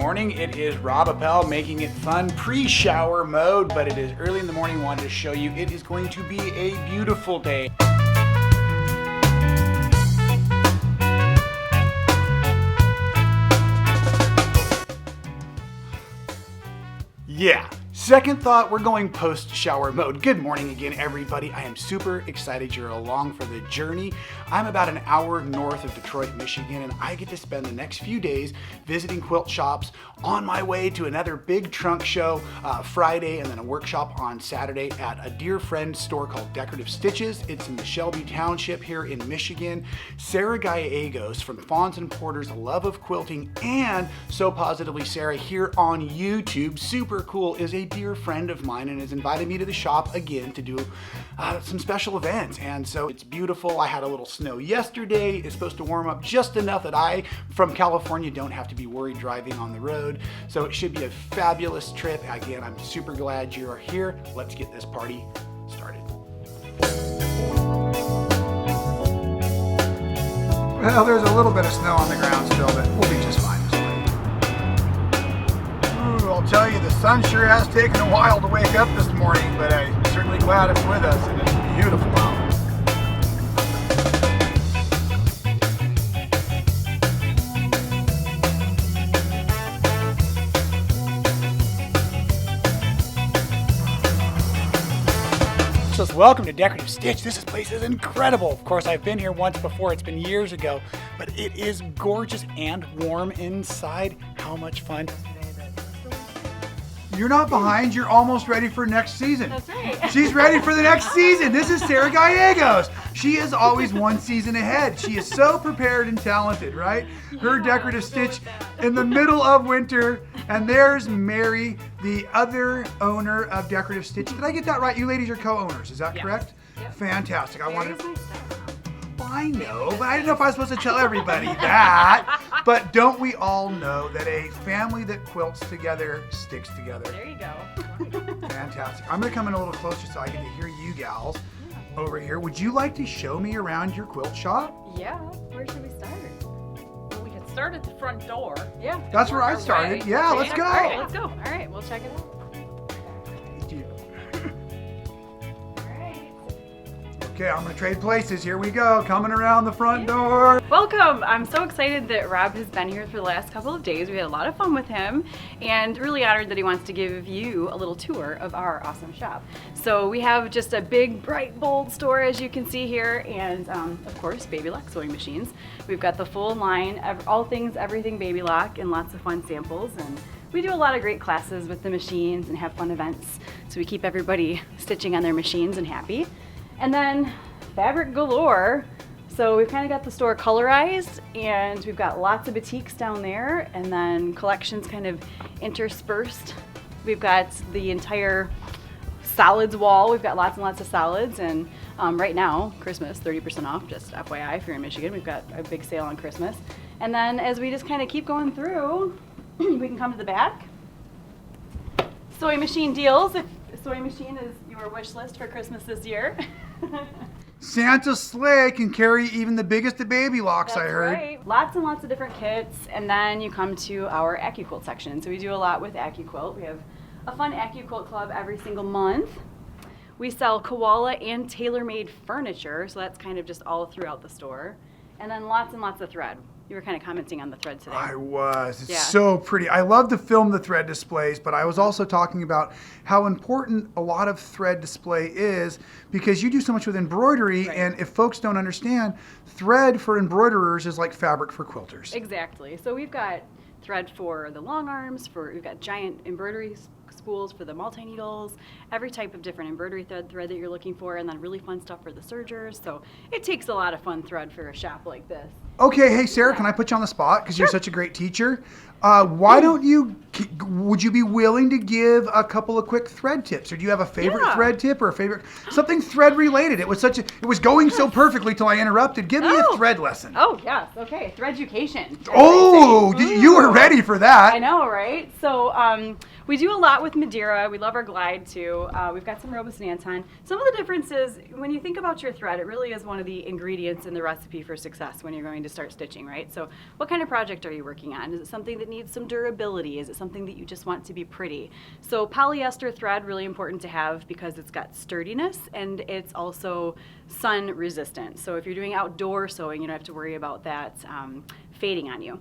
morning. It is Rob Appell making it fun pre-shower mode, but it is early in the morning. Wanted to show you it is going to be a beautiful day. Yeah. Second thought, we're going post-shower mode. Good morning again, everybody. I am super excited you're along for the journey. I'm about an hour north of Detroit, Michigan, and I get to spend the next few days visiting quilt shops on my way to another big trunk show Friday and then a workshop on Saturday at a dear friend's store called Decorative Stitches. It's in the Shelby Township here in Michigan. Sara Gallegos from Fons and Porter's Love of Quilting and So Positively Sara here on YouTube, super cool, is a dear friend of mine and has invited me to the shop again to do some special events. And so it's beautiful. I had a little snow yesterday. It's supposed to warm up just enough that I, from California, don't have to be worried driving on the road. So it should be a fabulous trip. Again, I'm super glad you are here. Let's get this party started. Well, there's a little bit of snow on the ground still, but we'll be just fine. I'll tell you, the sun sure has taken a while to wake up this morning, but I'm certainly glad it's with us, and it's beautiful out. So welcome to Decorative Stitch. This place is incredible. Of course, I've been here once before. It's been years ago, but it is gorgeous and warm inside. How much fun. You're not behind, you're almost ready for next season. That's right. She's ready for the next season. This is Sara Gallegos. She is always one season ahead. She is so prepared and talented, right? Her Decorative Stitch in the middle of winter. And there's Mary, the other owner of Decorative Stitch. Did I get that right? You ladies are co-owners, is that correct? Yep. Fantastic. I know, but I didn't know if I was supposed to tell everybody that. But don't we all know that a family that quilts together sticks together? There you go. Fantastic. I'm going to come in a little closer so I get to hear you gals over here. Would you like to show me around your quilt shop? Yeah. Where should we start? Well, we could start at the front door. Yeah. That's where I started. Yeah, let's go. All right, let's go. All right, we'll check it out. Okay, I'm going to trade places. Here we go. Coming around the front door. Welcome. I'm so excited that Rob has been here for the last couple of days. We had a lot of fun with him and really honored that he wants to give you a little tour of our awesome shop. So we have just a big, bright, bold store, as you can see here, and of course, Baby Lock sewing machines. We've got the full line, all things, everything Baby Lock, and lots of fun samples. And we do a lot of great classes with the machines and have fun events. So we keep everybody stitching on their machines and happy. And then fabric galore. So we've kind of got the store colorized and we've got lots of boutiques down there and then collections kind of interspersed. We've got the entire solids wall. We've got lots and lots of solids and right now, Christmas, 30% off, just FYI if you're in Michigan. We've got a big sale on Christmas. And then as we just kind of keep going through, we can come to the back. Sewing machine deals. If a sewing machine is your wish list for Christmas this year. Santa's sleigh can carry even the biggest of Baby Locks, That's I heard. Right. Lots and lots of different kits, and then you come to our AccuQuilt section. So we do a lot with AccuQuilt. We have a fun AccuQuilt club every single month. We sell koala and tailor-made furniture, so that's kind of just all throughout the store. And then lots and lots of thread. You were kind of commenting on the thread today. I was. It's so pretty. I love to film the thread displays, but I was also talking about how important a lot of thread display is because you do so much with embroidery, and if folks don't understand, thread for embroiderers is like fabric for quilters. Exactly. So we've got thread for the long arms, we've got giant embroidery spools for the multi-needles, every type of different embroidery thread that you're looking for, and then really fun stuff for the sergers. So it takes a lot of fun thread for a shop like this. Okay, hey Sara, can I put you on the spot because you're such a great teacher? Why don't you, would you be willing to give a couple of quick thread tips? Or do you have a favorite thread tip or a favorite, something thread related? It was going so perfectly till I interrupted. Give me a thread lesson. Oh, yes. Okay. Threaducation. Oh, you were ready for that. I know, right? So We do a lot with Madeira. We love our glide too. We've got some Robust Nanton. Some of the differences, when you think about your thread, it really is one of the ingredients in the recipe for success when you're going to start stitching, right? So what kind of project are you working on? Is it something that needs some durability? Is it something that you just want to be pretty? So polyester thread, really important to have because it's got sturdiness and it's also sun resistant. So if you're doing outdoor sewing, you don't have to worry about that fading on you.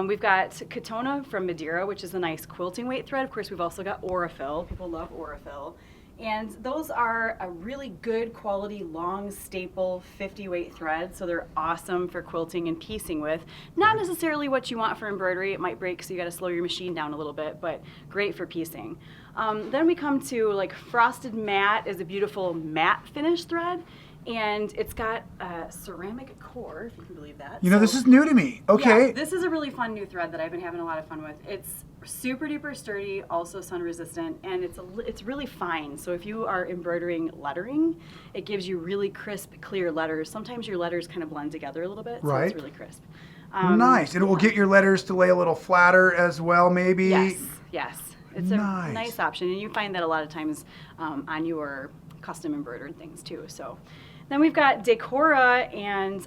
We've got Katona from Madeira, which is a nice quilting weight thread. Of course, we've also got Aurifil. People love Aurifil. And those are a really good quality long staple 50 weight thread, so they're awesome for quilting and piecing with. Not necessarily what you want for embroidery. It might break, so you got to slow your machine down a little bit, but great for piecing. Then we come to like Frosted Matte is a beautiful matte finish thread. And it's got a ceramic core, if you can believe that. You know, this is new to me. Okay. Yeah, this is a really fun new thread that I've been having a lot of fun with. It's super duper sturdy, also sun resistant, and it's really fine. So if you are embroidering lettering, it gives you really crisp, clear letters. Sometimes your letters kind of blend together a little bit, so it's really crisp. Nice. And it will get your letters to lay a little flatter as well, maybe? Yes. It's a nice option, and you find that a lot of times on your custom embroidered things too. So then we've got Decora and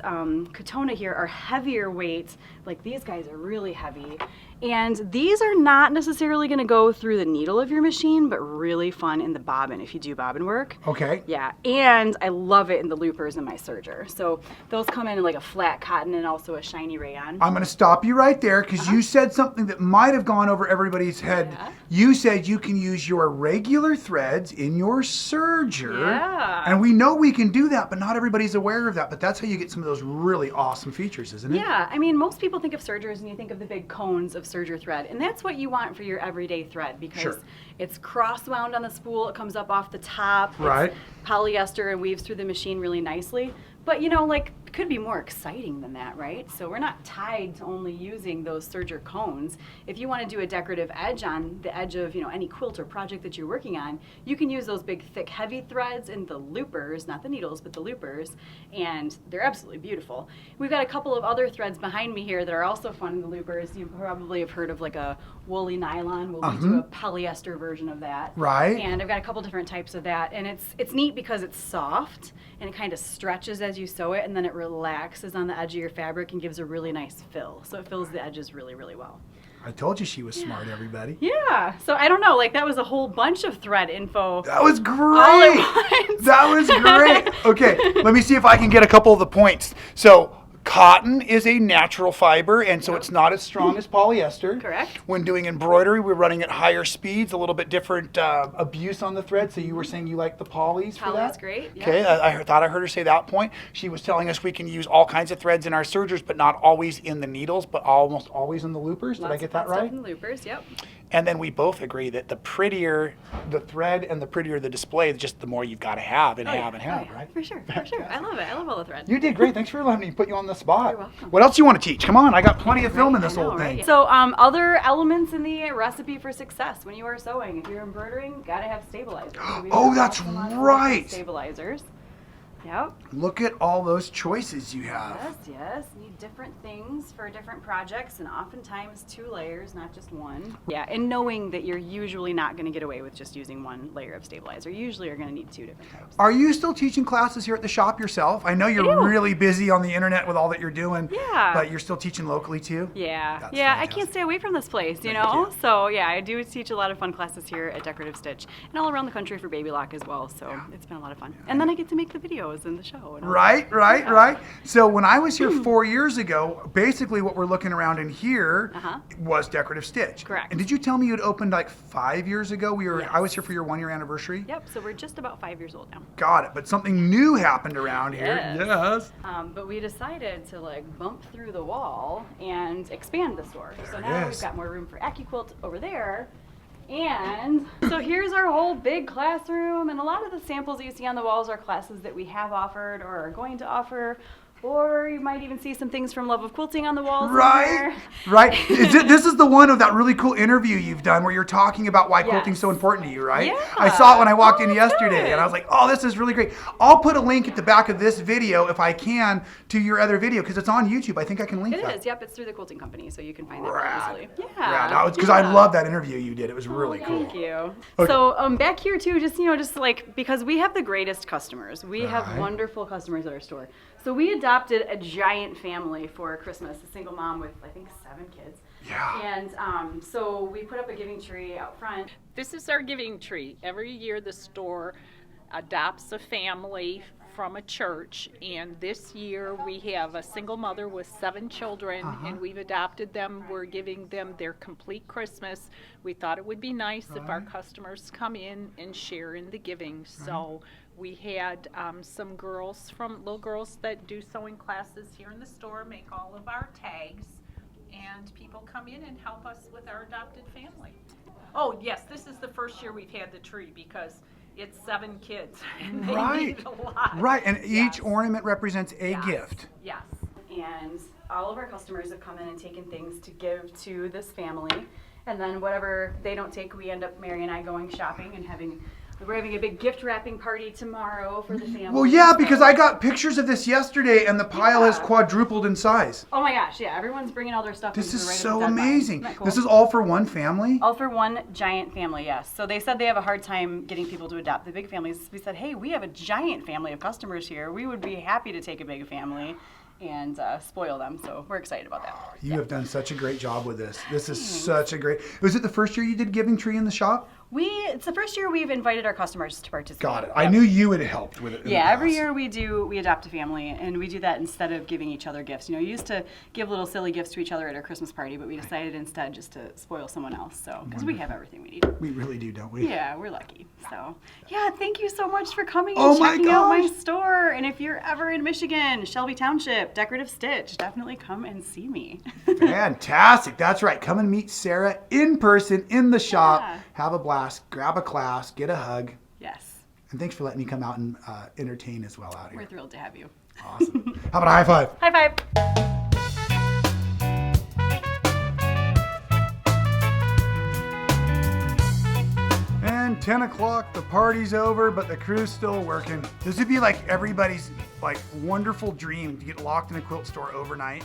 Katona here are heavier weight. Like these guys are really heavy. And these are not necessarily going to go through the needle of your machine, but really fun in the bobbin if you do bobbin work. Okay. Yeah, and I love it in the loopers in my serger. So those come in like a flat cotton and also a shiny rayon. I'm going to stop you right there because you said something that might have gone over everybody's head. Yeah. You said you can use your regular threads in your serger. Yeah. And we know we can do that, but not everybody's aware of that. But that's how you get some of those really awesome features, isn't it? Yeah, I mean, most people think of sergers and you think of the big cones of serger thread, and that's what you want for your everyday thread because it's cross wound on the spool, it comes up off the top, it's polyester and weaves through the machine really nicely. But you know, like, it could be more exciting than that, right? So we're not tied to only using those serger cones. If you want to do a decorative edge on the edge of, you know, any quilt or project that you're working on, you can use those big, thick, heavy threads in the loopers, not the needles, but the loopers, and they're absolutely beautiful. We've got a couple of other threads behind me here that are also fun in the loopers. You probably have heard of like a woolly nylon. We'll do a polyester version of that. Right. And I've got a couple different types of that, and it's neat because it's soft and it kind of stretches as you sew it, and then it relaxes on the edge of your fabric and gives a really nice fill. So it fills the edges really, really well. I told you she was smart, everybody. Yeah. So I don't know, like that was a whole bunch of thread info. That was great. All at once. That was great. Okay, let me see if I can get a couple of the points. So cotton is a natural fiber, and so it's not as strong as polyester. Correct. When doing embroidery, we're running at higher speeds, a little bit different abuse on the thread. So you were saying you like the polys for that? Poly's great. Yeah. Okay, I thought I heard her say that point. She was telling us we can use all kinds of threads in our sergers, but not always in the needles, but almost always in the loopers. Did I get that right? Stuff in the loopers, yep. And then we both agree that the prettier the thread and the prettier the display, just the more you've got to have and right? For sure. I love it. I love all the thread. You did great. Thanks for letting me put you on the spot. You're welcome. What else do you want to teach? Come on, I got plenty of film in this whole thing. Right? So other elements in the recipe for success when you are sewing. If you're embroidering, got to have stabilizers. So oh, that's right. Stabilizers. Yep. Look at all those choices you have. Yes. Need different things for different projects, and oftentimes 2 layers, not just one. Yeah, and knowing that you're usually not going to get away with just using 1 layer of stabilizer. You usually are going to need 2 different types. Are you still teaching classes here at the shop yourself? I know you're really busy on the internet with all that you're doing. Yeah. But you're still teaching locally too? Yeah. That's yeah, fantastic. I can't stay away from this place, you know? So yeah, I do teach a lot of fun classes here at Decorative Stitch and all around the country for Baby Lock as well. So it's been a lot of fun. And then I get to make the videos and the show. And Right. So when I was here 4 years ago, basically what we're looking around in here was Decorative Stitch. Correct. And did you tell me you had opened like 5 years ago? I was here for your 1-year anniversary. Yep. So we're just about 5 years old now. Got it. But something new happened around here. Yes. But we decided to like bump through the wall and expand the store. So now we've got more room for AccuQuilt over there. And so here's our whole big classroom, and a lot of the samples that you see on the walls are classes that we have offered or are going to offer, Or you might even see some things from Love of Quilting on the walls. Right, right. This is the one of that really cool interview you've done where you're talking about why quilting's so important to you, right? Yeah. I saw it when I walked in that's yesterday, good. and I was like, oh, this is really great. I'll put a link at the back of this video, if I can, to your other video, because it's on YouTube. I think I can link that. It is, yep. It's through the quilting company, so you can find that Rad. really easily. Yeah, because I love that interview you did. It was really cool. Thank you. Okay. So back here too, just like, because we have the greatest customers. We have Right. wonderful customers at our store. So we adopted a giant family for Christmas, a single mom with, I think, 7 kids. Yeah. And so we put up a giving tree out front. This is our giving tree. Every year the store adopts a family from a church, and this year we have a single mother with 7 children, and we've adopted them. We're giving them their complete Christmas. We thought it would be nice if our customers come in and share in the giving. So we had some little girls that do sewing classes here in the store make all of our tags, and people come in and help us with our adopted family. Oh yes, this is the first year we've had the tree because it's 7 kids and they need a lot. Right, and Yes. each ornament represents a Yes. gift. Yes. And all of our customers have come in and taken things to give to this family. And then whatever they don't take, we end up, Mary and I, going shopping and we're having a big gift wrapping party tomorrow for the family. Well, yeah, because I got pictures of this yesterday, and the pile has Yeah. quadrupled in size. Oh my gosh, yeah, everyone's bringing all their stuff. This into is right so at the deadline. amazing. Isn't that cool? This is all for one family? all for one giant family, yes. So they said they have a hard time getting people to adopt the big families. We said, hey, we have a giant family of customers here. We would be happy to take a big family and spoil them. So we're excited about that. You have done such a great job with this. This is such a great... Was it the first year you did Giving Tree in the shop? It's the first year we've invited our customers to participate. Got it. I knew you had helped with it in the Yeah, every past. year we adopt a family, and we do that instead of giving each other gifts. You know, we used to give little silly gifts to each other at our Christmas party, but we decided instead just to spoil someone else. So, because we have everything we need. We really do, don't we? Yeah, we're lucky. So, yeah, thank you so much for coming Oh and my checking out my gosh. store. And if you're ever in Michigan, Shelby Township, Decorative Stitch, definitely come and see me. Fantastic. That's right. Come and meet Sarah in person in the shop. Yeah. Have a blast. Grab a class. Get a hug. Yes, And thanks for letting me come out and entertain as well out we're here. thrilled to have you. Awesome. How about a high five? High five. And 10 o'clock, the party's over, but the crew's still working. This would be like everybody's like wonderful dream to get locked in a quilt store overnight